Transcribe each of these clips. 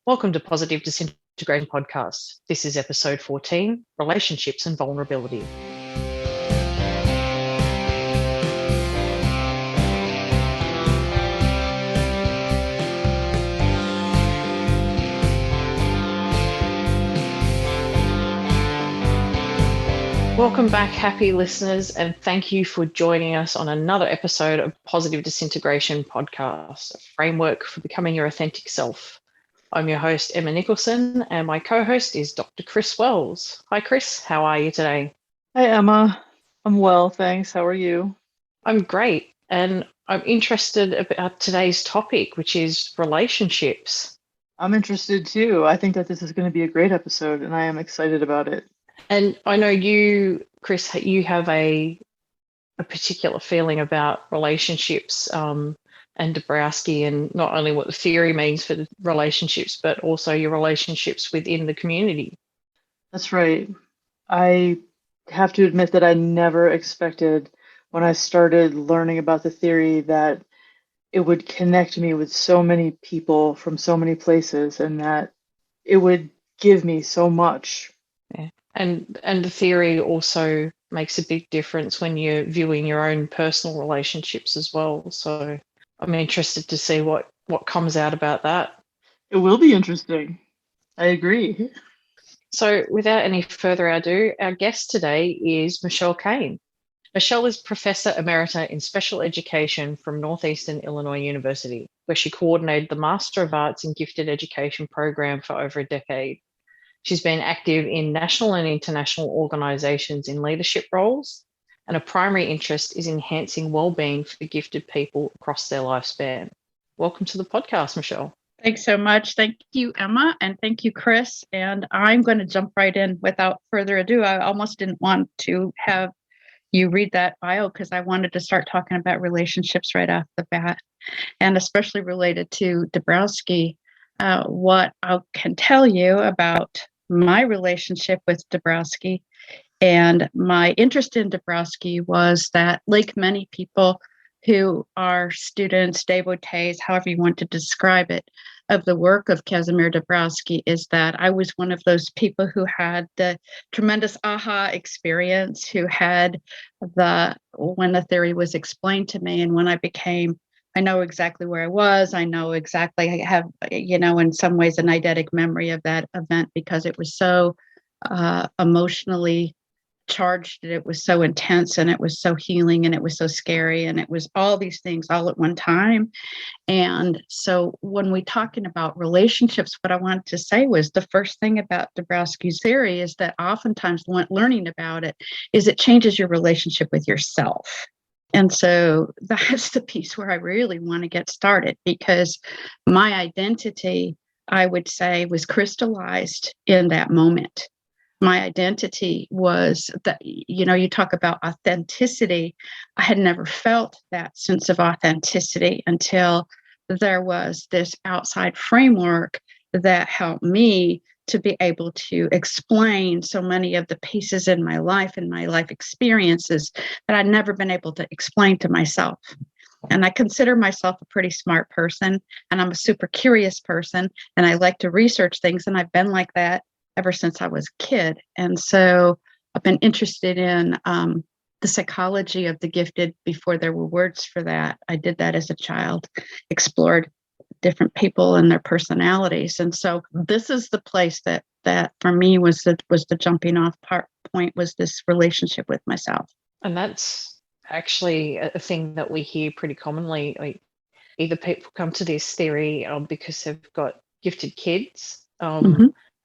Welcome to Positive Disintegration Podcast. This is episode 14, Relationships and Vulnerability. Welcome back, happy listeners, and thank you for joining us on another episode of Positive Disintegration Podcast, a framework for becoming your authentic self. I'm your host, Emma Nicholson, and my co-host is Dr. Chris Wells. Hi, Chris. How are you today? Hi, Emma. I'm well, thanks. How are you? I'm great, and I'm interested about today's topic, which is relationships. I'm interested too. I think that this is going to be a great episode, and I am excited about it. And I know you, Chris, you have a particular feeling about relationships and Dabrowski, and not only what the theory means for the relationships, but also your relationships within the community. That's right. I have to admit that I never expected when I started learning about the theory that it would connect me with so many people from so many places and that it would give me so much. Yeah. And the theory also makes a big difference when you're viewing your own personal relationships as well. So I'm interested to see what comes out about that. It will be interesting. I agree. So without any further ado, our guest today is Michele Kane. Michele is Professor Emerita in Special Education from Northeastern Illinois University, where she coordinated the Master of Arts in Gifted Education program for over a decade. She's been active in national and international organisations in leadership roles, and a primary interest is enhancing wellbeing for gifted people across their lifespan. Welcome to the podcast, Michele. Thanks so much. Thank you, Emma, and thank you, Chris. And I'm going to jump right in without further ado. I almost didn't want to have you read that bio because I wanted to start talking about relationships right off the bat, and especially related to Dabrowski. What I can tell you about my relationship with Dabrowski and my interest in Dabrowski was that, like many people who are students, devotees, however you want to describe it, of the work of Kazimierz Dabrowski, is that I was one of those people who had the tremendous aha experience, who had when the theory was explained to me, and when I know exactly where I was. I know exactly, I have, in some ways, an eidetic memory of that event because it was so emotionally charged, it was so intense, and it was so healing, and it was so scary, and it was all these things all at one time. And so when we're talking about relationships, what I wanted to say was the first thing about Dabrowski's theory is that oftentimes learning about it is it changes your relationship with yourself. And so that's the piece where I really want to get started, because my identity, I would say, was crystallized in that moment. My identity was that, you talk about authenticity. I had never felt that sense of authenticity until there was this outside framework that helped me to be able to explain so many of the pieces in my life and my life experiences that I'd never been able to explain to myself. And I consider myself a pretty smart person, and I'm a super curious person, and I like to research things, and I've been like that ever since I was a kid. And so I've been interested in the psychology of the gifted before there were words for that. I did that as a child, explored different people and their personalities. And so this is the place that for me was the jumping off point, was this relationship with myself. And that's actually a thing that we hear pretty commonly. Like, either people come to this theory because they've got gifted kids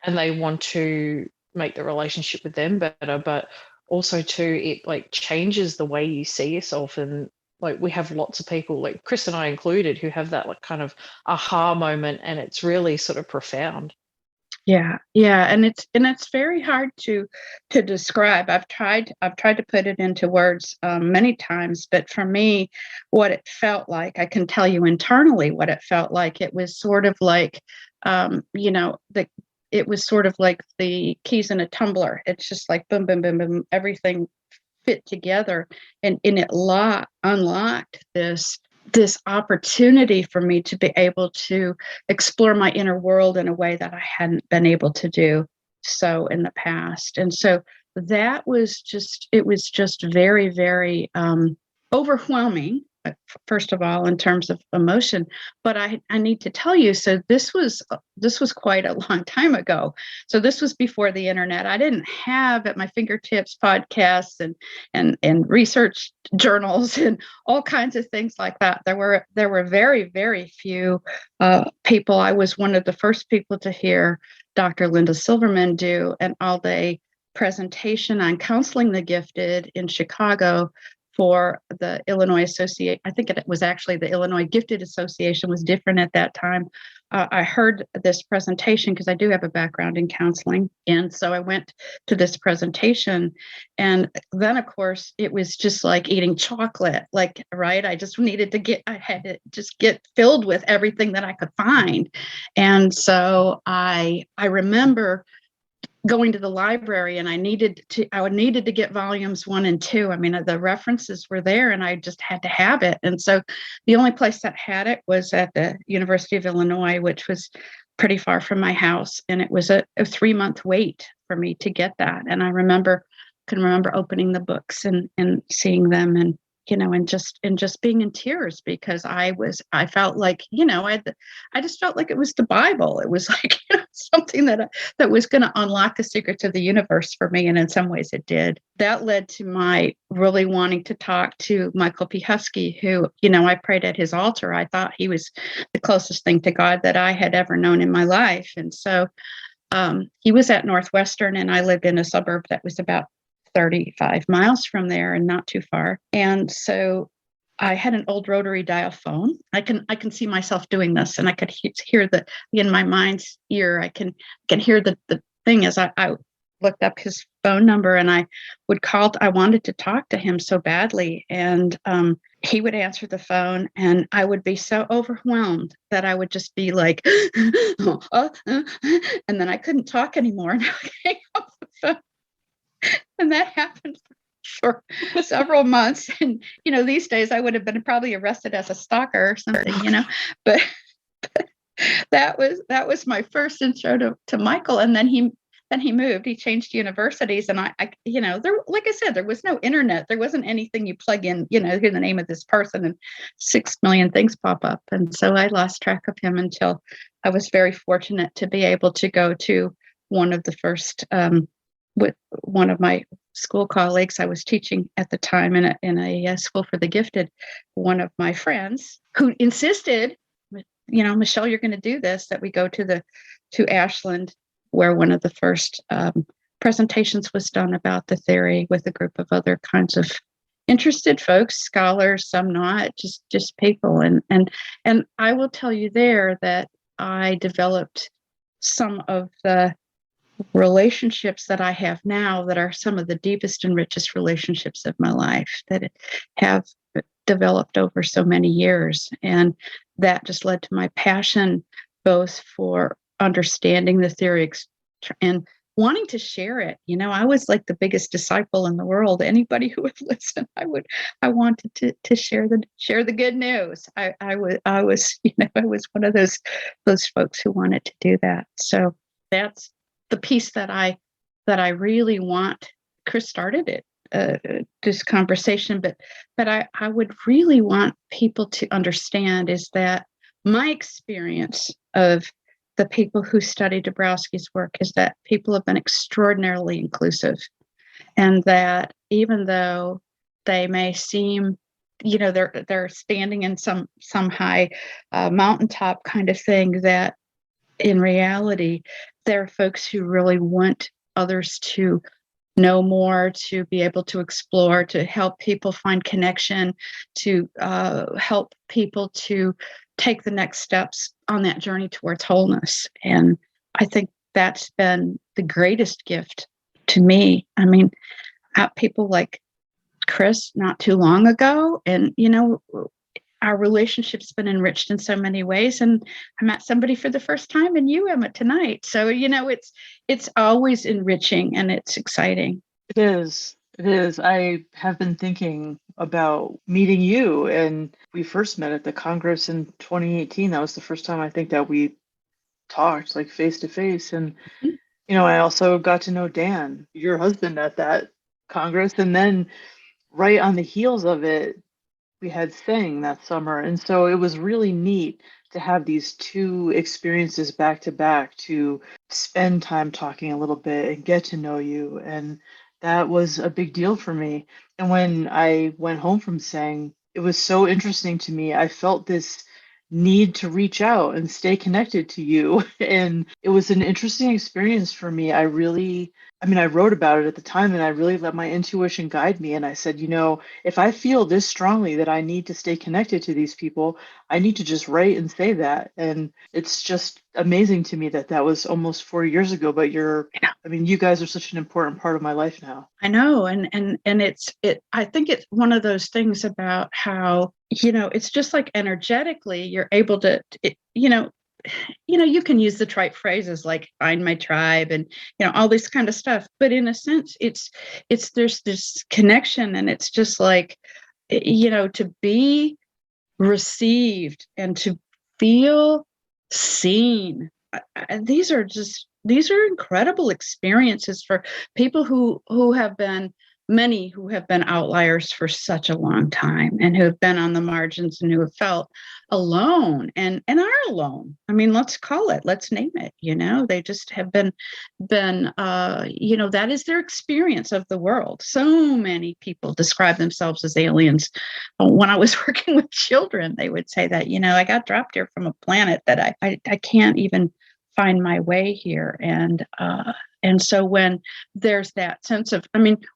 and they want to make the relationship with them better, but also too, it like changes the way you see yourself. And like, we have lots of people, like Chris and I included, who have that like kind of aha moment, and it's really sort of profound. Yeah, and it's very hard to describe. I've tried to put it into words many times, but for me, what it felt like, I can tell you internally what it felt like. It was sort of like, it was sort of like the keys in a tumbler. It's just like boom, boom, boom, boom, everything fit together, and it unlocked this this opportunity for me to be able to explore my inner world in a way that I hadn't been able to do so in the past. And so that was just, it was just very, very overwhelming, first of all, in terms of emotion. But I need to tell you, so this was quite a long time ago. So this was before the internet. I didn't have at my fingertips podcasts and research journals and all kinds of things like that. There were very, very few people. I was one of the first people to hear Dr. Linda Silverman do an all-day presentation on counseling the gifted in Chicago for the Illinois Association. I think it was actually the Illinois Gifted Association was different at that time. I heard this presentation because I do have a background in counseling. And so I went to this presentation. And then, of course, it was just like eating chocolate, like, right? I had to just get filled with everything that I could find. And so I remember going to the library, and I needed to get volumes 1 and 2. I mean, the references were there and I just had to have it. And so the only place that had it was at the University of Illinois, which was pretty far from my house. And it was a 3-month wait for me to get that. And I can remember opening the books and seeing them, and and just being in tears, because I felt like, I just felt like it was the Bible. It was like, something that was going to unlock the secrets of the universe for me. And in some ways it did. That led to my really wanting to talk to Michael P. Husky, who, I prayed at his altar. I thought he was the closest thing to God that I had ever known in my life. And so he was at Northwestern, and I lived in a suburb that was about 35 miles from there and not too far. And so I had an old rotary dial phone. I can see myself doing this, and I could hear in my mind's ear, I can hear the thing as I looked up his phone number, and I would call. I wanted to talk to him so badly. And he would answer the phone, and I would be so overwhelmed that I would just be like, and then I couldn't talk anymore. And I would hang up the phone. And that happened for several months. And, these days I would have been probably arrested as a stalker or something, but that was my first intro to Michael. And then he moved, he changed universities. And I there, like I said, there was no internet. There wasn't anything you plug in, hear the name of this person and 6 million things pop up. And so I lost track of him until I was very fortunate to be able to go to one of the first, with one of my school colleagues. I was teaching at the time in a school for the gifted. One of my friends who insisted, Michelle, you're going to do this, that we go to Ashland, where one of the first presentations was done about the theory with a group of other kinds of interested folks, scholars, some not, just people. And I will tell you there that I developed some of the relationships that I have now that are some of the deepest and richest relationships of my life, that have developed over so many years. And that just led to my passion, both for understanding the theory and wanting to share it. I was like the biggest disciple in the world. Anybody who would listen, I wanted to share the good news. I was one of those folks who wanted to do that. So that's the piece that I really want. Chris started it, this conversation, but I would really want people to understand is that my experience of the people who study Dabrowski's work is that people have been extraordinarily inclusive, and that even though they may seem, they're standing in some high mountaintop kind of thing, that in reality, there are folks who really want others to know more, to be able to explore, to help people find connection, to help people to take the next steps on that journey towards wholeness. And I think that's been the greatest gift to me. I mean, people like Chris not too long ago, and, our relationship's been enriched in so many ways. And I met somebody for the first time, and you, Emma, tonight. So, it's always enriching and it's exciting. It is. It is. I have been thinking about meeting you, and we first met at the Congress in 2018. That was the first time I think that we talked like face to face. And, I also got to know Dan, your husband, at that Congress. And then right on the heels of it, we had Sing that summer. And so it was really neat to have these two experiences back to back, to spend time talking a little bit and get to know you. And that was a big deal for me. And when I went home from Sing, it was so interesting to me. I felt this need to reach out and stay connected to you. And it was an interesting experience for me. I wrote about it at the time, and I really let my intuition guide me. And I said, if I feel this strongly that I need to stay connected to these people, I need to just write and say that. And it's just amazing to me that that was almost 4 years ago, but you guys are such an important part of my life now. I know. And I think it's one of those things about how, it's just like energetically you're able to, you can use the trite phrases like find my tribe and, all this kind of stuff. But in a sense, there's this connection, and it's just like, to be received and to feel seen. These are incredible experiences for people who have been many who have been outliers for such a long time, and who have been on the margins, and who have felt alone and are alone. I mean, let's name it. They just have been that is their experience of the world. So many people describe themselves as aliens. When I was working with children, they would say that, I got dropped here from a planet that I can't even find my way here. And so when there's that sense of,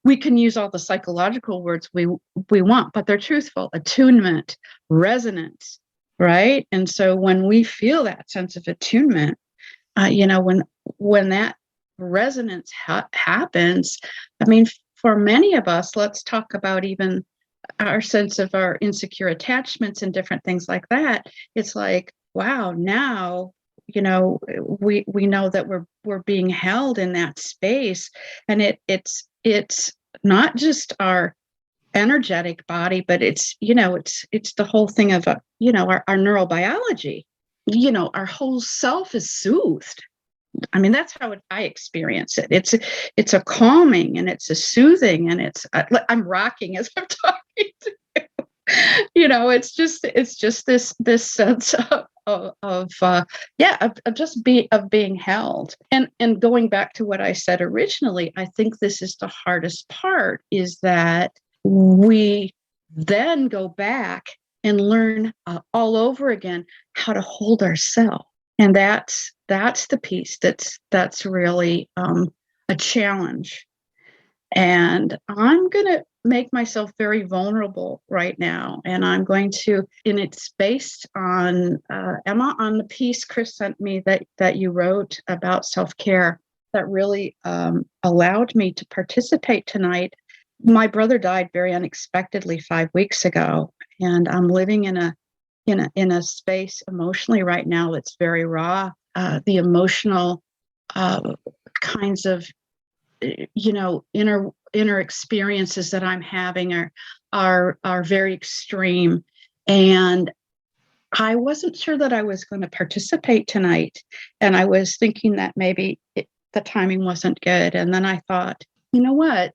we can use all the psychological words we want, but they're truthful: attunement, resonance, right? And so when we feel that sense of attunement, when that resonance happens, for many of us, let's talk about even our sense of our insecure attachments and different things like that. It's like, wow, now we know that we're being held in that space, and it's not just our energetic body, but it's the whole thing of our neurobiology. Our whole self is soothed. That's how I experience it. It's a calming, and it's a soothing, and I'm rocking as I'm talking to you. It's just this sense of being held. And going back to what I said originally, I think this is the hardest part, is that we then go back and learn all over again how to hold ourselves. And that's the piece that's really a challenge. And I'm going to make myself very vulnerable right now. And I'm going to, and it's based on, Emma, on the piece Chris sent me that you wrote about self-care, that really allowed me to participate tonight. My brother died very unexpectedly 5 weeks ago, and I'm living in a space emotionally right now that's very raw. The emotional kinds of inner experiences that I'm having are very extreme, and I wasn't sure that I was going to participate tonight, and I was thinking that maybe the timing wasn't good. And then I thought, you know what?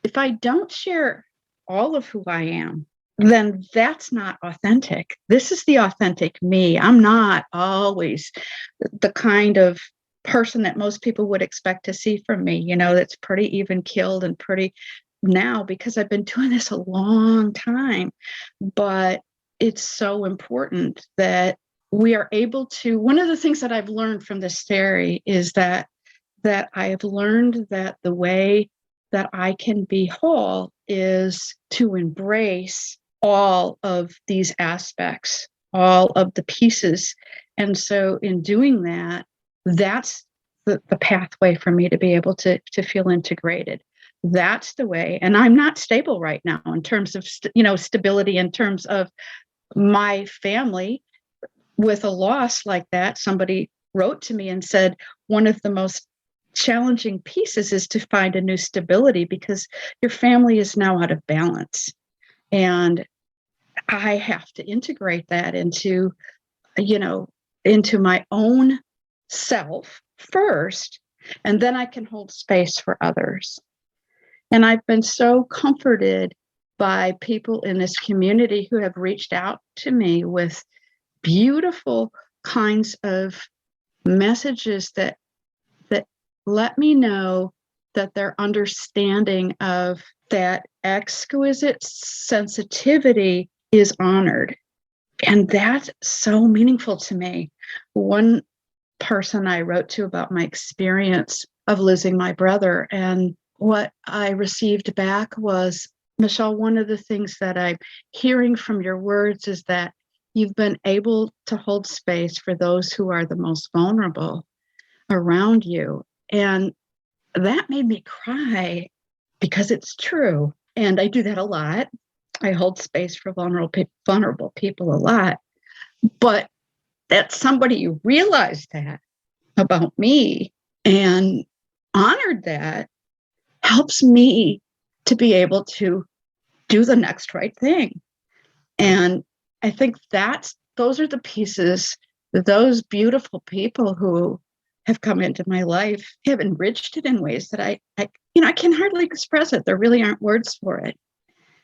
If I don't share all of who I am, then that's not authentic. This is the authentic me. I'm not always the kind of person that most people would expect to see from me, that's pretty even keeled and pretty now, because I've been doing this a long time. But it's so important that we are able to, one of the things that I've learned from this theory is that I have learned that the way that I can be whole is to embrace all of these aspects, all of the pieces. And so in doing that, that's the pathway for me to be able to feel integrated. That's the way. And I'm not stable right now in terms of, stability in terms of my family. With a loss like that, somebody wrote to me and said, one of the most challenging pieces is to find a new stability, because your family is now out of balance. And I have to integrate that into, into my own self first, and then I can hold space for others. And I've been so comforted by people in this community who have reached out to me with beautiful kinds of messages that let me know that their understanding of that exquisite sensitivity is honored. And that's so meaningful to me. One person I wrote to about my experience of losing my brother, and what I received back was, Michele, one of the things that I'm hearing from your words is that you've been able to hold space for those who are the most vulnerable around you. And that made me cry, because it's true. And I do that a lot. I hold space for vulnerable people a lot. But that somebody realized that about me and honored that helps me to be able to do the next right thing. And I think those are the pieces, those beautiful people who have come into my life have enriched it in ways that I can hardly express it. There really aren't words for it.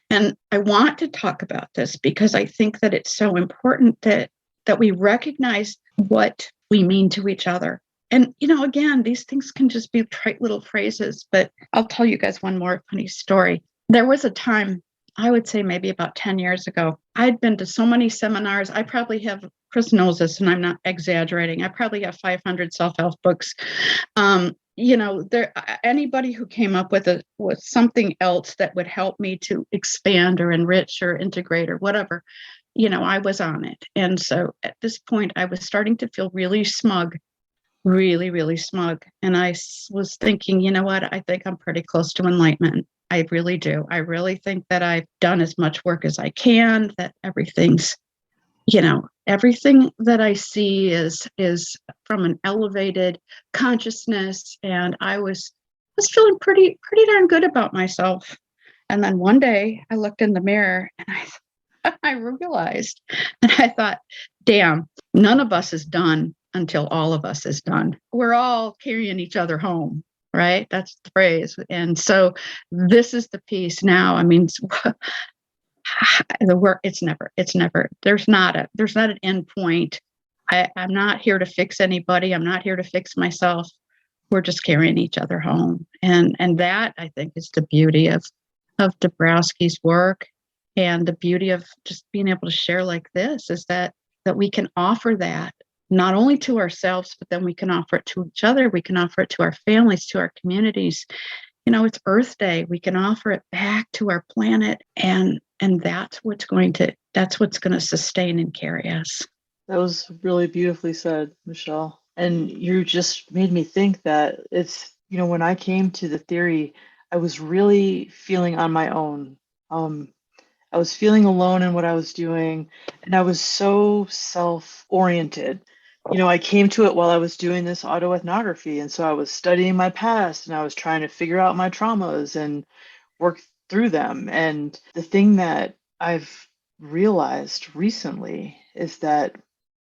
And I want to talk about this because I think that it's so important that we recognize what we mean to each other. And, again, these things can just be trite little phrases, but I'll tell you guys one more funny story. There was a time, I would say maybe about 10 years ago, I'd been to so many seminars. I probably have, Chris knows this, and I'm not exaggerating, I probably have 500 self-help books. Anybody who came up with something else that would help me to expand or enrich or integrate or whatever, I was on it. And so at this point, I was starting to feel really smug, really, really smug. And I was thinking, you know what? I think I'm pretty close to enlightenment. I really do. I really think that I've done as much work as I can, that everything that I see is from an elevated consciousness. And I was feeling pretty darn good about myself. And then one day I looked in the mirror and I realized, and I thought, damn, none of us is done until all of us is done. We're all carrying each other home, right? That's the phrase. And so this is the piece now. I mean, the work, it's never, there's not an end point. I'm not here to fix anybody. I'm not here to fix myself. We're just carrying each other home. And that, I think, is the beauty of Dabrowski's work, and the beauty of just being able to share like this is that we can offer that not only to ourselves, but then we can offer it to each other. We can offer it to our families, to our communities. It's Earth Day. We can offer it back to our planet, and that's what's going to sustain and carry us. That was really beautifully said, Michele. And you just made me think that it's, when I came to the theory, I was really feeling on my own. I was feeling alone in what I was doing, and I was so self-oriented. I came to it while I was doing this autoethnography, and so I was studying my past, and I was trying to figure out my traumas and work through them. And the thing that I've realized recently is that,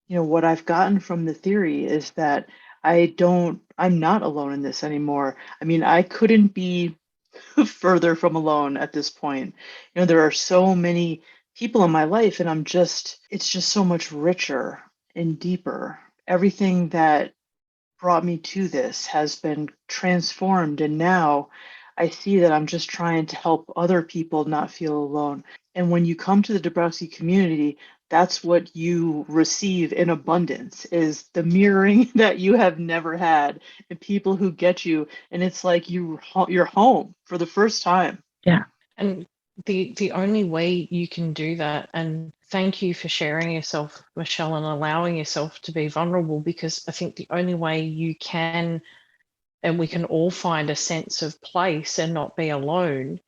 what I've gotten from the theory is that I'm not alone in this anymore. I mean, I couldn't be further from alone at this point. There are so many people in my life, and it's just so much richer and deeper. Everything that brought me to this has been transformed, and now I see that I'm just trying to help other people not feel alone. And when you come to the Dabrowski community, that's what you receive in abundance, is the mirroring that you have never had, and people who get you, and it's like you're home for the first time. Yeah. And the only way you can do that, and thank you for sharing yourself, Michele, and allowing yourself to be vulnerable, because I think the only way you can, and we can all find a sense of place and not be alone,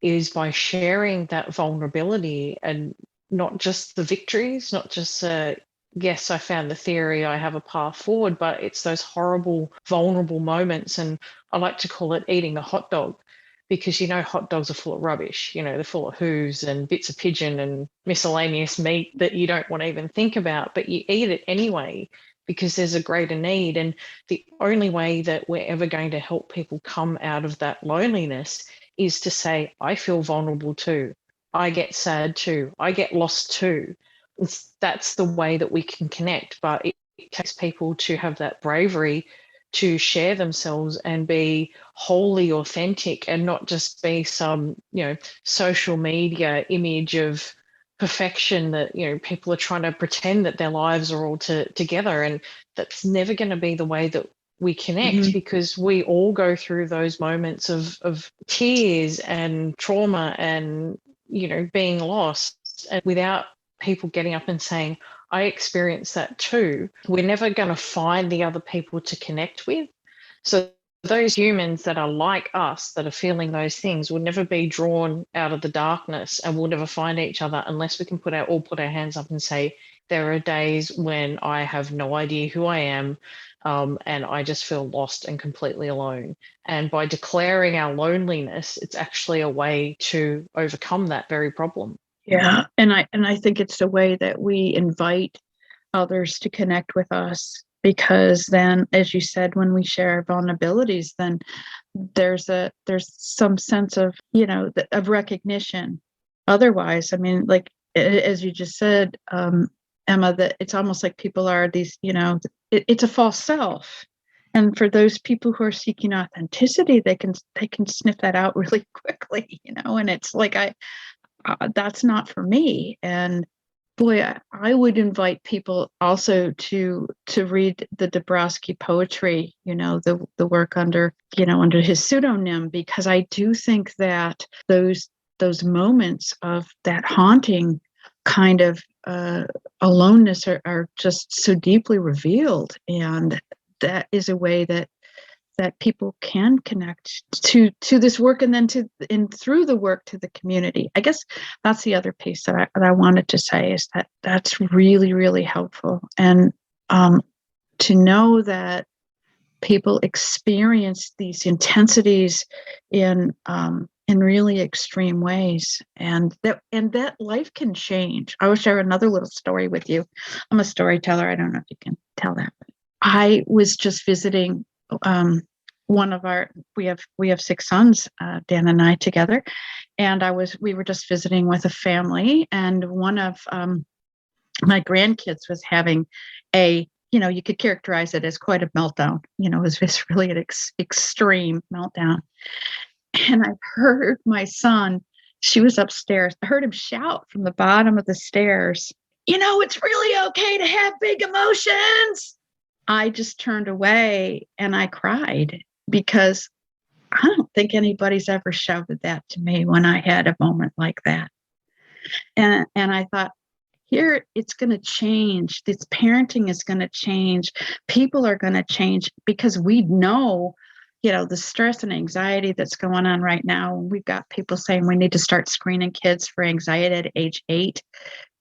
is by sharing that vulnerability, and not just the victories, not just yes, I found the theory, I have a path forward, but it's those horrible, vulnerable moments. And I like to call it eating a hot dog, because, hot dogs are full of rubbish. They're full of hooves and bits of pigeon and miscellaneous meat that you don't want to even think about, but you eat it anyway because there's a greater need. And the only way that we're ever going to help people come out of that loneliness is to say, I feel vulnerable too. I get sad too. I get lost too. That's the way that we can connect. But it takes people to have that bravery to share themselves and be wholly authentic, and not just be some, social media image of perfection that, people are trying to pretend that their lives are all together. And that's never going to be the way that we connect, because we all go through those moments of tears and trauma and, being lost. And without people getting up and saying, I experienced that too, we're never going to find the other people to connect with. So those humans that are like us, that are feeling those things, will never be drawn out of the darkness, and we'll never find each other unless we can put our hands up and say, there are days when I have no idea who I am, and I just feel lost and completely alone. And by declaring our loneliness, it's actually a way to overcome that very problem. Yeah. And I think it's the way that we invite others to connect with us, because then, as you said, when we share our vulnerabilities, then there's some sense of, of recognition. Otherwise, I mean, like, as you just said, Emma, that it's almost like people are these, it's a false self. And for those people who are seeking authenticity, they can sniff that out really quickly, and it's like, that's not for me. And boy, I would invite people also to read the Dabrowski poetry, the work under his pseudonym, because I do think that those moments of that haunting kind of aloneness are just so deeply revealed. And that is a way that people can connect to this work, and then through the work to the community. I guess that's the other piece that I wanted to say, is that that's really, really helpful. And to know that people experience these intensities in really extreme ways, and that life can change. I will share another little story with you. I'm a storyteller. I don't know if you can tell that. I was just visiting one of we have 6 sons, Dan and I together, and we were just visiting with a family, and one of my grandkids was having you could characterize it as quite a meltdown. It was just really an extreme meltdown. And I heard my son, she was upstairs, I heard him shout from the bottom of the stairs, it's really okay to have big emotions. I just turned away and I cried, because I don't think anybody's ever shouted that to me when I had a moment like that. And I thought, here it's going to change. This parenting is going to change. People are going to change, because we know, the stress and anxiety that's going on right now. We've got people saying we need to start screening kids for anxiety at age 8.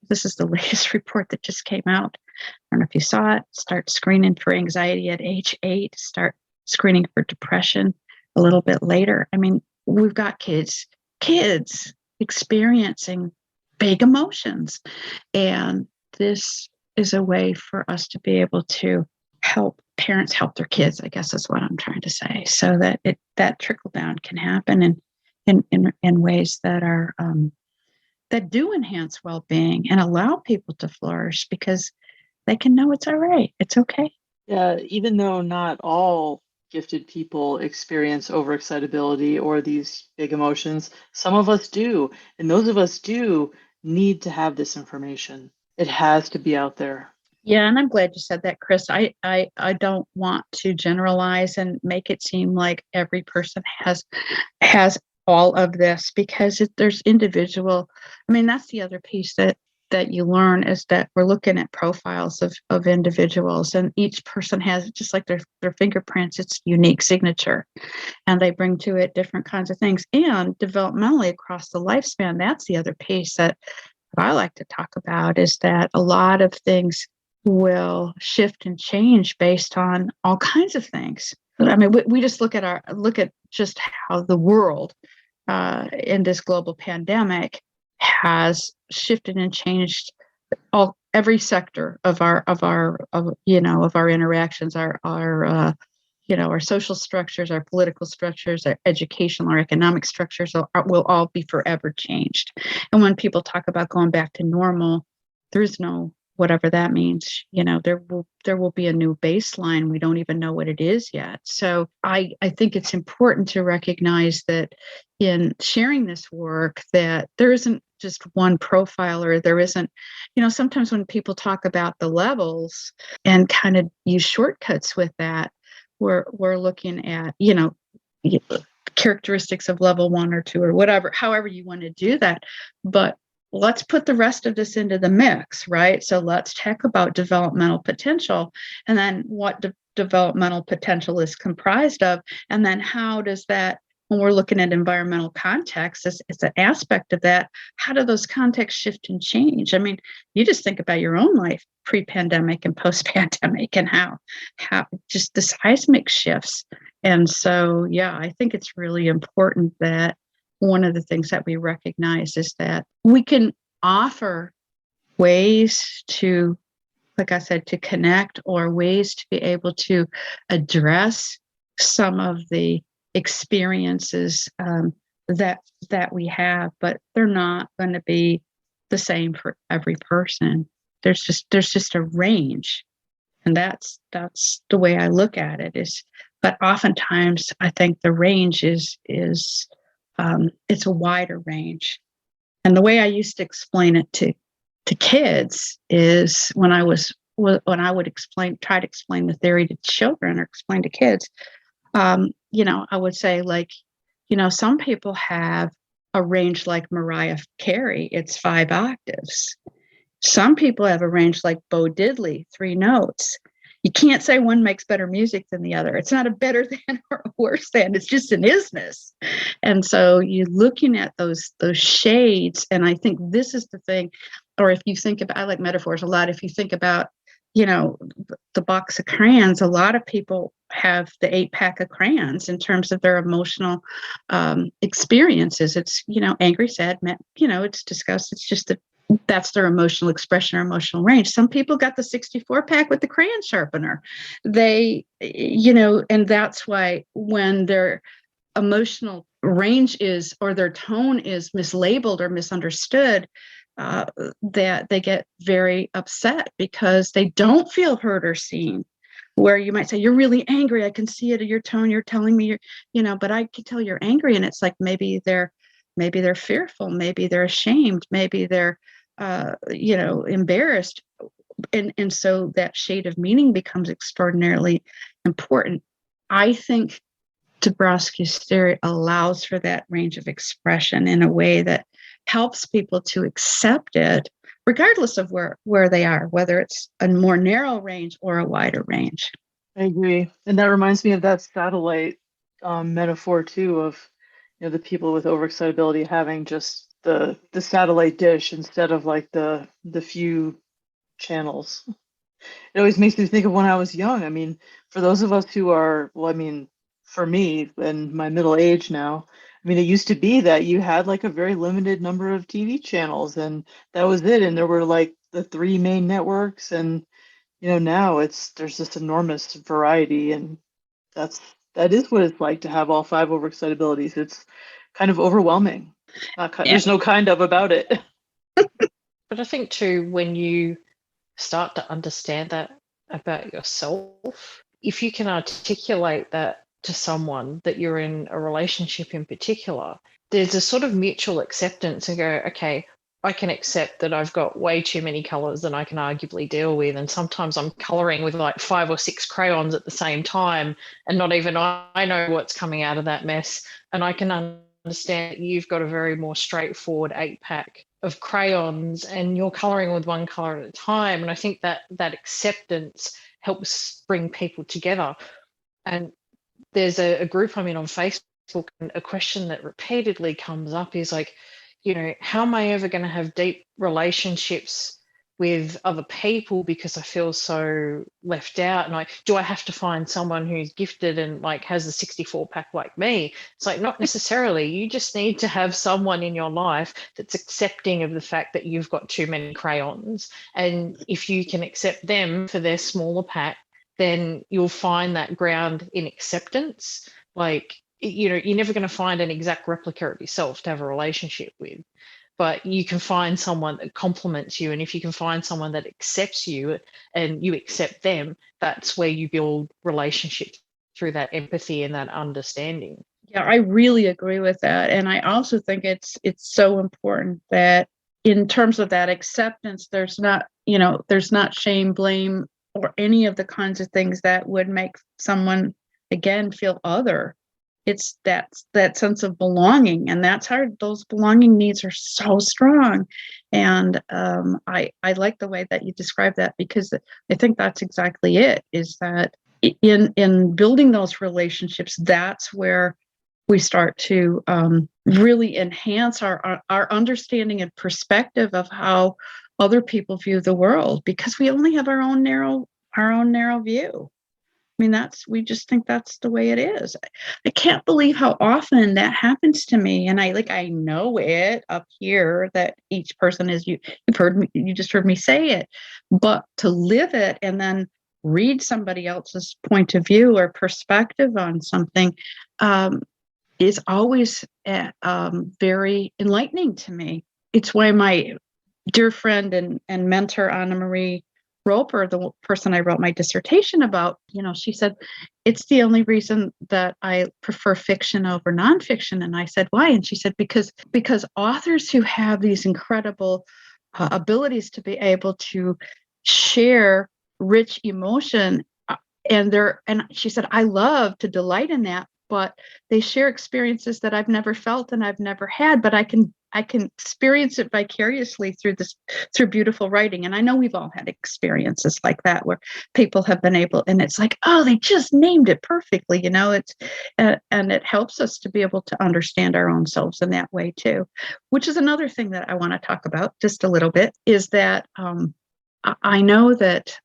This is the latest report that just came out. I don't know if you saw it. Start screening for anxiety at age 8. Start screening for depression a little bit later. I mean, we've got kids experiencing big emotions. And this is a way for us to be able to help parents help their kids, I guess is what I'm trying to say, so that that trickle down can happen in ways that are that do enhance well-being and allow people to flourish, because they can know it's all right. It's okay. Yeah, even though not all gifted people experience overexcitability or these big emotions, some of us do. And those of us do need to have this information. It has to be out there. Yeah, and I'm glad you said that, Chris. I don't want to generalize and make it seem like every person has all of this, because there's individual. I mean, that's the other piece that you learn, is that we're looking at profiles of individuals, and each person has, just like their fingerprints, it's unique signature, and they bring to it different kinds of things. And developmentally across the lifespan, that's the other piece that I like to talk about, is that a lot of things will shift and change based on all kinds of things. I mean, we just look at just how the world in this global pandemic has shifted and changed every sector of our interactions, our social structures, our political structures, our educational, our economic structures will all be forever changed. And when people talk about going back to normal, there is no whatever that means. There will be a new baseline. We don't even know what it is yet. So I think it's important to recognize that in sharing this work, that there isn't just one profile, or there isn't, sometimes when people talk about the levels and kind of use shortcuts with that, we're looking at, characteristics of level 1 or 2 or whatever, however you want to do that. But let's put the rest of this into the mix, right? So let's talk about developmental potential, and then what developmental potential is comprised of. And then how does that, when we're looking at environmental context, it's an aspect of that. How do those contexts shift and change? I mean, you just think about your own life pre-pandemic and post-pandemic, and how just the seismic shifts. And so, yeah, I think it's really important that one of the things that we recognize is that we can offer ways to, like I said, to connect, or ways to be able to address some of the experiences that we have, but they're not going to be the same for every person. There's just a range, and that's the way I look at it. But oftentimes I think the range is it's a wider range. And the way I used to explain it to kids is when I would try to explain the theory to children or explain to kids, I would say, like, some people have a range like Mariah Carey, it's 5 octaves. Some people have a range like Bo Diddley, 3 notes. You can't say one makes better music than the other. It's not a better than or a worse than. It's just an isness. And so you're looking at those shades. And I think this is the thing, or if you think about, I like metaphors a lot. If you think about, the box of crayons, a lot of people have the 8-pack of crayons in terms of their emotional experiences. It's, angry, sad, it's disgust. It's just that's their emotional expression or emotional range. Some people got the 64-pack with the crayon sharpener. They, and that's why when their emotional range is, or their tone is mislabeled or misunderstood, that they get very upset because they don't feel heard or seen. Where you might say, you're really angry. I can see it in your tone. You're telling me but I can tell you're angry. And it's like, maybe they're fearful. Maybe they're ashamed. Maybe they're, embarrassed. And so that shade of meaning becomes extraordinarily important. I think Dabrowski's theory allows for that range of expression in a way that helps people to accept it, regardless of where they are, whether it's a more narrow range or a wider range. I agree. And that reminds me of that satellite metaphor too, of the people with overexcitability having just the satellite dish instead of like the few channels. It always makes me think of when I was young. I mean, for those of us who are, for me in my middle age now, it used to be that you had like a very limited number of TV channels, and that was it. And there were like the 3 main networks, and now there's this enormous variety, and that is what it's like to have all 5 overexcitabilities. It's kind of overwhelming. There's no kind of about it. But I think too, when you start to understand that about yourself, if you can articulate that to someone, that you're in a relationship in particular, there's a sort of mutual acceptance and go, okay, I can accept that I've got way too many colors than I can arguably deal with. And sometimes I'm coloring with like 5 or 6 crayons at the same time, and not even I know what's coming out of that mess. And I can understand that you've got a very more straightforward 8-pack of crayons and you're coloring with one color at a time. And I think that acceptance helps bring people together. And there's a group I'm in on Facebook, and a question that repeatedly comes up is like, how am I ever going to have deep relationships with other people because I feel so left out. And do I have to find someone who's gifted and like has a 64 pack like me? It's like, not necessarily. You just need to have someone in your life that's accepting of the fact that you've got too many crayons. And if you can accept them for their smaller pack, then you'll find that ground in acceptance. Like, you're never going to find an exact replica of yourself to have a relationship with, but you can find someone that complements you. And if you can find someone that accepts you and you accept them, that's where you build relationships through that empathy and that understanding. Yeah, I really agree with that. And I also think it's so important that in terms of that acceptance, there's not shame, blame, or any of the kinds of things that would make someone, again, feel other. It's that sense of belonging, and that's hard. Those belonging needs are so strong. And I like the way that you describe that, because I think that's exactly it, is that in building those relationships, that's where we start to really enhance our understanding and perspective of how other people view the world, because we only have our own narrow view. I mean, we just think that's the way it is. I can't believe how often that happens to me. And I know it up here that each person is, you just heard me say it, but to live it and then read somebody else's point of view or perspective on something is always very enlightening to me. It's why my dear friend and mentor, Annamarie Roper, the person I wrote my dissertation about, she said, it's the only reason that I prefer fiction over nonfiction. And I said, why? And she said, because authors who have these incredible abilities to be able to share rich emotion, and she said, I love to delight in that, but they share experiences that I've never felt and I've never had, but I can experience it vicariously through beautiful writing. And I know we've all had experiences like that where people have been able, and it's like, oh, they just named it perfectly, it's, and it helps us to be able to understand our own selves in that way too, which is another thing that I want to talk about just a little bit, is that I know that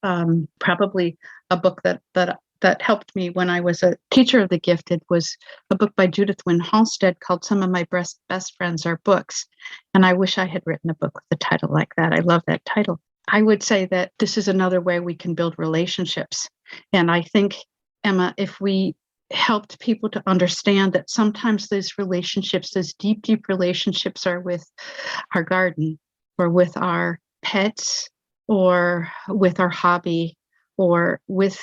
probably a book that helped me when I was a teacher of the gifted was a book by Judith Wynne Halstead called Some of My Best Friends Are Books. And I wish I had written a book with a title like that. I love that title. I would say that this is another way we can build relationships. And I think, Emma, if we helped people to understand that sometimes those relationships, those deep, deep relationships, are with our garden or with our pets or with our hobby or with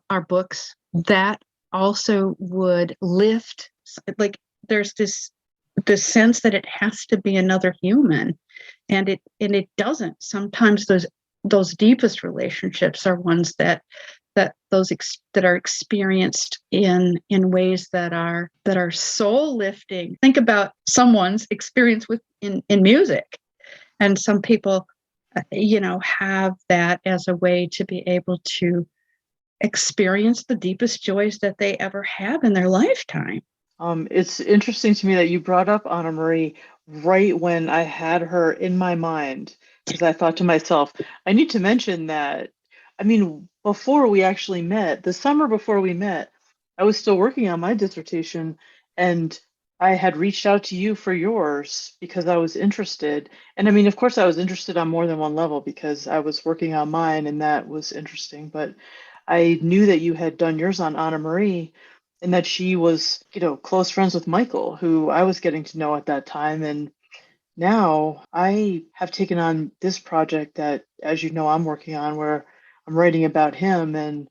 our books, that also would lift, like there's this sense that it has to be another human, and it doesn't. Sometimes those deepest relationships are ones that are experienced in ways that are soul lifting. Think about someone's experience in music, and some people have that as a way to be able to experience the deepest joys that they ever have in their lifetime. It's interesting to me that you brought up Annamarie right when I had her in my mind, because I thought to myself, I need to mention that. I mean, before we actually met, the summer before we met, I was still working on my dissertation, and I had reached out to you for yours because I was interested. And I mean, of course, I was interested on more than one level because I was working on mine, and that was interesting. But I knew that you had done yours on Annamarie, and that she was, close friends with Michael, who I was getting to know at that time. And now I have taken on this project that, as you know, I'm working on, where I'm writing about him and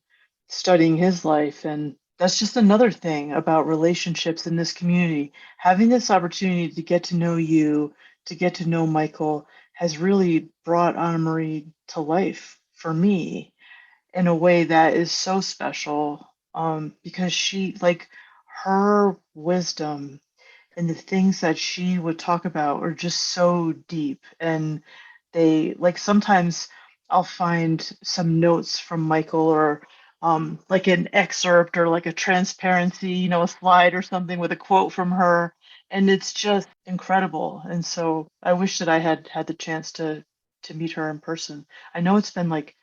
studying his life. And that's just another thing about relationships in this community. Having this opportunity to get to know you, to get to know Michael, has really brought Annamarie to life for me in a way that is so special, because she, like, her wisdom and the things that she would talk about are just so deep. And they, like, sometimes I'll find some notes from Michael, or like an excerpt, or like a transparency, a slide or something with a quote from her, and it's just incredible. And so I wish that I had had the chance to to meet her in person. I know it's been like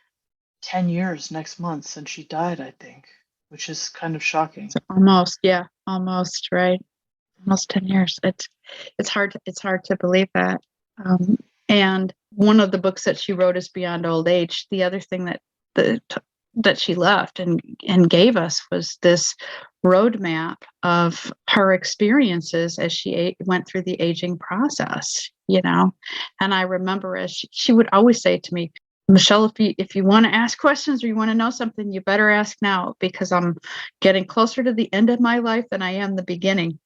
10 years next month since she died, I think, which is kind of shocking. Almost, yeah, almost, right. Almost 10 years. It's hard to believe that. And one of the books that she wrote is Beyond Old Age. The other thing that she left and gave us was this roadmap of her experiences as she went through the aging process, And I remember as she would always say to me, Michele, if you want to ask questions or you want to know something, you better ask now, because I'm getting closer to the end of my life than I am the beginning.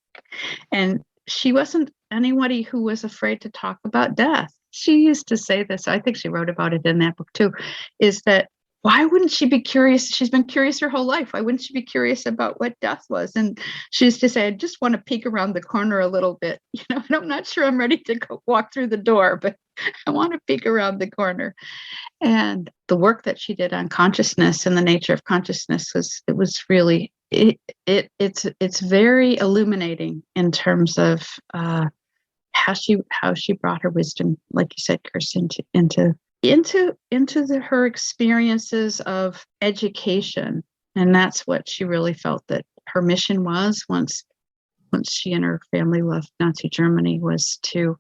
And she wasn't anybody who was afraid to talk about death. She used to say this, I think she wrote about it in that book too, is that why wouldn't she be curious? She's been curious her whole life. Why wouldn't she be curious about what death was? And she used to say, I just want to peek around the corner a little bit. And I'm not sure I'm ready to go walk through the door, but I want to peek around the corner. And the work that she did on consciousness and the nature of consciousness was really, it's very illuminating in terms of how she brought her wisdom, like you said, Chris, into her experiences of education. And that's what she really felt that her mission was once she and her family left Nazi Germany, was to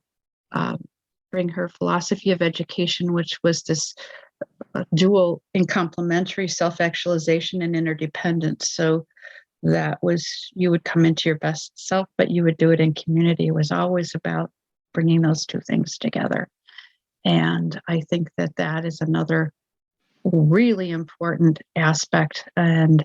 bring her philosophy of education, which was this dual and complementary self-actualization and interdependence. So that was, you would come into your best self, but you would do it in community. It was always about bringing those two things together. And I think that is another really important aspect. And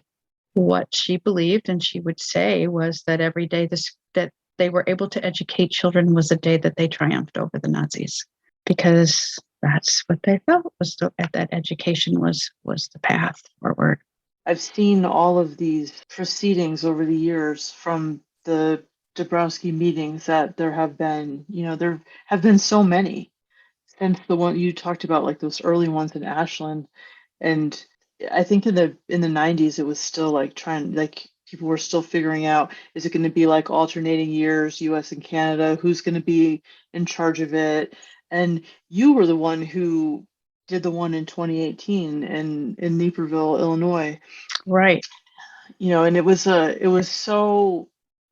what she believed, and she would say, was that every day that they were able to educate children was a day that they triumphed over the Nazis, because that's what they felt was that education was the path forward. I've seen all of these proceedings over the years from the Dabrowski meetings that there have been, there have been so many since the one you talked about, like those early ones in Ashland. And I think in the 90s, it was still like people were still figuring out, is it going to be like alternating years, US and Canada, who's going to be in charge of it? And you were the one who did the one in 2018 in Naperville, Illinois. Right. And it was so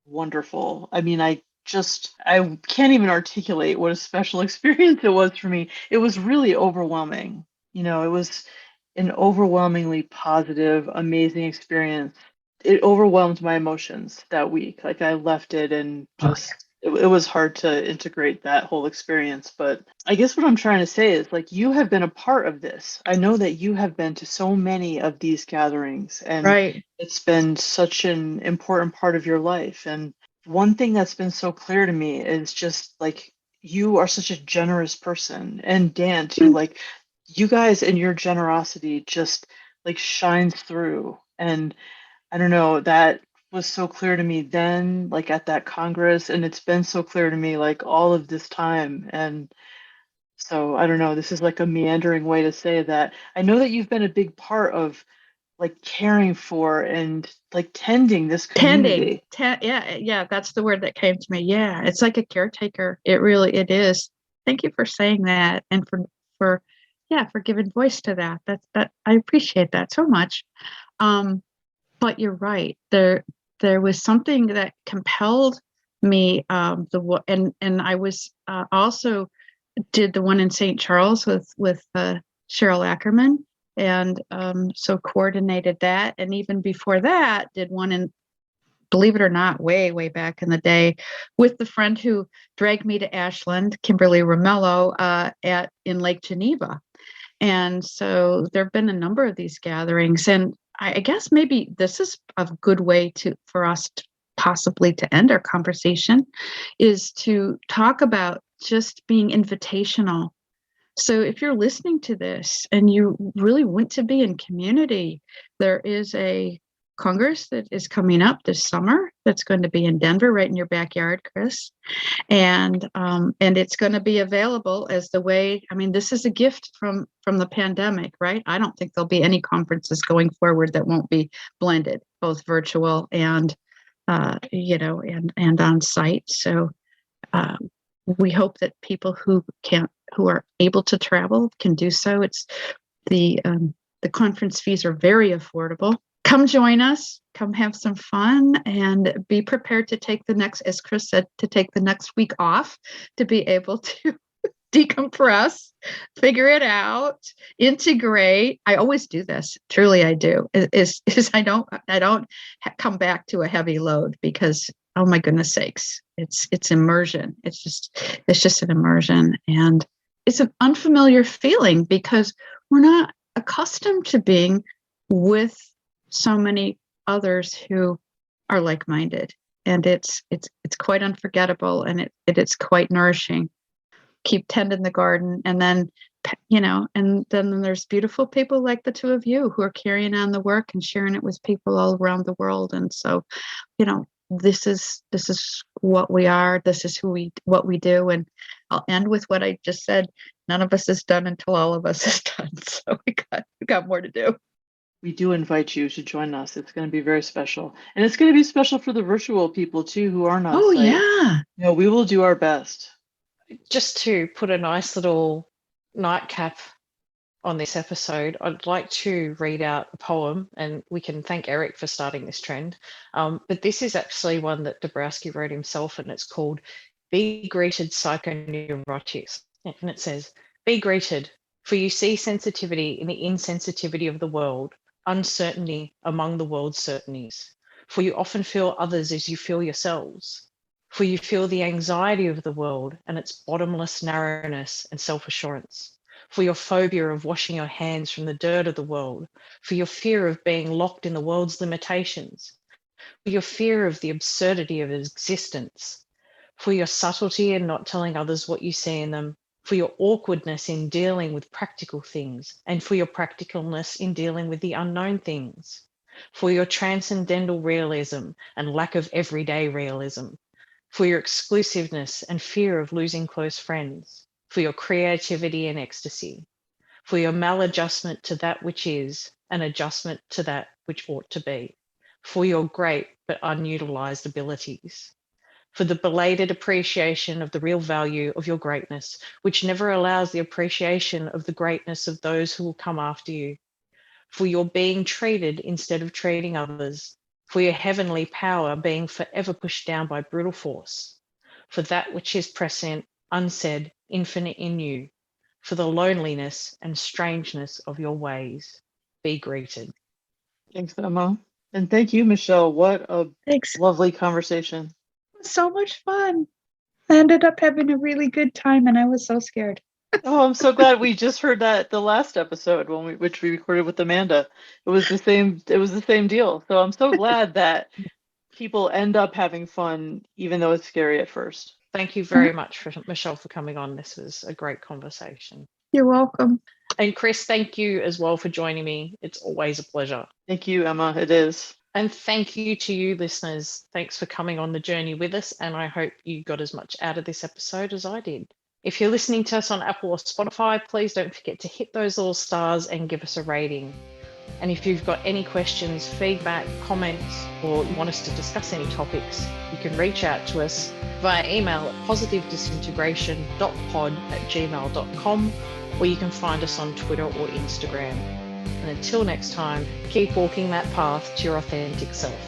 wonderful. I mean, I can't even articulate what a special experience it was for me. It was really overwhelming. It was an overwhelmingly positive, amazing experience. It overwhelmed my emotions that week. Like, I left it and just, it was hard to integrate that whole experience. But I guess what I'm trying to say is, like, you have been a part of this. I know that you have been to so many of these gatherings, and right. It's been such an important part of your life. And one thing that's been so clear to me is just like, you are such a generous person, and Dan too. Like, you guys and your generosity just like shines through. And I don't know, that was so clear to me then, like at that Congress, and it's been so clear to me like all of this time. And so I don't know, this is like a meandering way to say that I know that you've been a big part of like caring for and like tending this community. Yeah, that's the word that came to me. Yeah, it's like a caretaker. It is. Thank you for saying that, and for giving voice to that. That I appreciate that so much. But you're right. There was something that compelled me. And I was also did the one in St. Charles with Cheryl Ackerman. And so coordinated that. And even before that, did one in, believe it or not, way, way back in the day, with the friend who dragged me to Ashland, Kimberly Romello, in Lake Geneva. And so there have been a number of these gatherings. And I guess maybe this is a good way for us to possibly to end our conversation, is to talk about just being invitational. So if you're listening to this and you really want to be in community, there is a Congress that is coming up this summer that's going to be in Denver, right in your backyard, Chris. And it's going to be available as the way, I mean, this is a gift from the pandemic, right? I don't think there'll be any conferences going forward that won't be blended, both virtual and, and on site. So we hope that people who can't who are able to travel can do so. It's the conference fees are very affordable. Come join us, come have some fun, and be prepared to take the next, as Chris said, to take the next week off to be able to decompress, figure it out, integrate. I always do this. Truly, I do. Is I don't come back to a heavy load because, oh my goodness sakes, it's immersion. It's just an immersion, and it's an unfamiliar feeling because we're not accustomed to being with so many others who are like-minded, and it's quite unforgettable, and it's quite nourishing. Keep tending the garden, and then and then there's beautiful people like the two of you who are carrying on the work and sharing it with people all around the world. And so this is what we are. This is what we do. And I'll end with what I just said. None of us is done until all of us is done. So we got more to do. We do invite you to join us. It's going to be very special. And it's going to be special for the virtual people too who aren't on site. Yeah. We will do our best. Just to put a nice little nightcap on this episode, I'd like to read out a poem, and we can thank Eric for starting this trend. But this is actually one that Dabrowski wrote himself, and it's called Be Greeted Psychoneurotics. And it says, be greeted, for you see sensitivity in the insensitivity of the world, uncertainty among the world's certainties. For you often feel others as you feel yourselves. For you feel the anxiety of the world and its bottomless narrowness and self-assurance. For your phobia of washing your hands from the dirt of the world. For your fear of being locked in the world's limitations. For your fear of the absurdity of existence. For your subtlety in not telling others what you see in them. For your awkwardness in dealing with practical things, and for your practicalness in dealing with the unknown things. For your transcendental realism and lack of everyday realism. For your exclusiveness and fear of losing close friends, for your creativity and ecstasy, for your maladjustment to that which is, and adjustment to that which ought to be, for your great but unutilized abilities, for the belated appreciation of the real value of your greatness, which never allows the appreciation of the greatness of those who will come after you, for your being treated instead of treating others, for your heavenly power being forever pushed down by brutal force, for that which is prescient, unsaid, infinite in you, for the loneliness and strangeness of your ways. Be greeted. Thanks, Emma. And thank you, Michelle. What a Thanks. lovely conversation. So much fun. I ended up having a really good time, and I was so scared. Oh, I'm so glad we just heard that the last episode which we recorded with Amanda. It was the same deal. So I'm so glad that people end up having fun, even though it's scary at first. Thank you very much, Michelle, for coming on. This was a great conversation. You're welcome. And Chris, thank you as well for joining me. It's always a pleasure. Thank you, Emma. It is. And thank you to you listeners. Thanks for coming on the journey with us. And I hope you got as much out of this episode as I did. If you're listening to us on Apple or Spotify, please don't forget to hit those little stars and give us a rating. And if you've got any questions, feedback, comments, or you want us to discuss any topics, you can reach out to us via email at positivedisintegration.pod@gmail.com, or you can find us on Twitter or Instagram. And until next time, keep walking that path to your authentic self.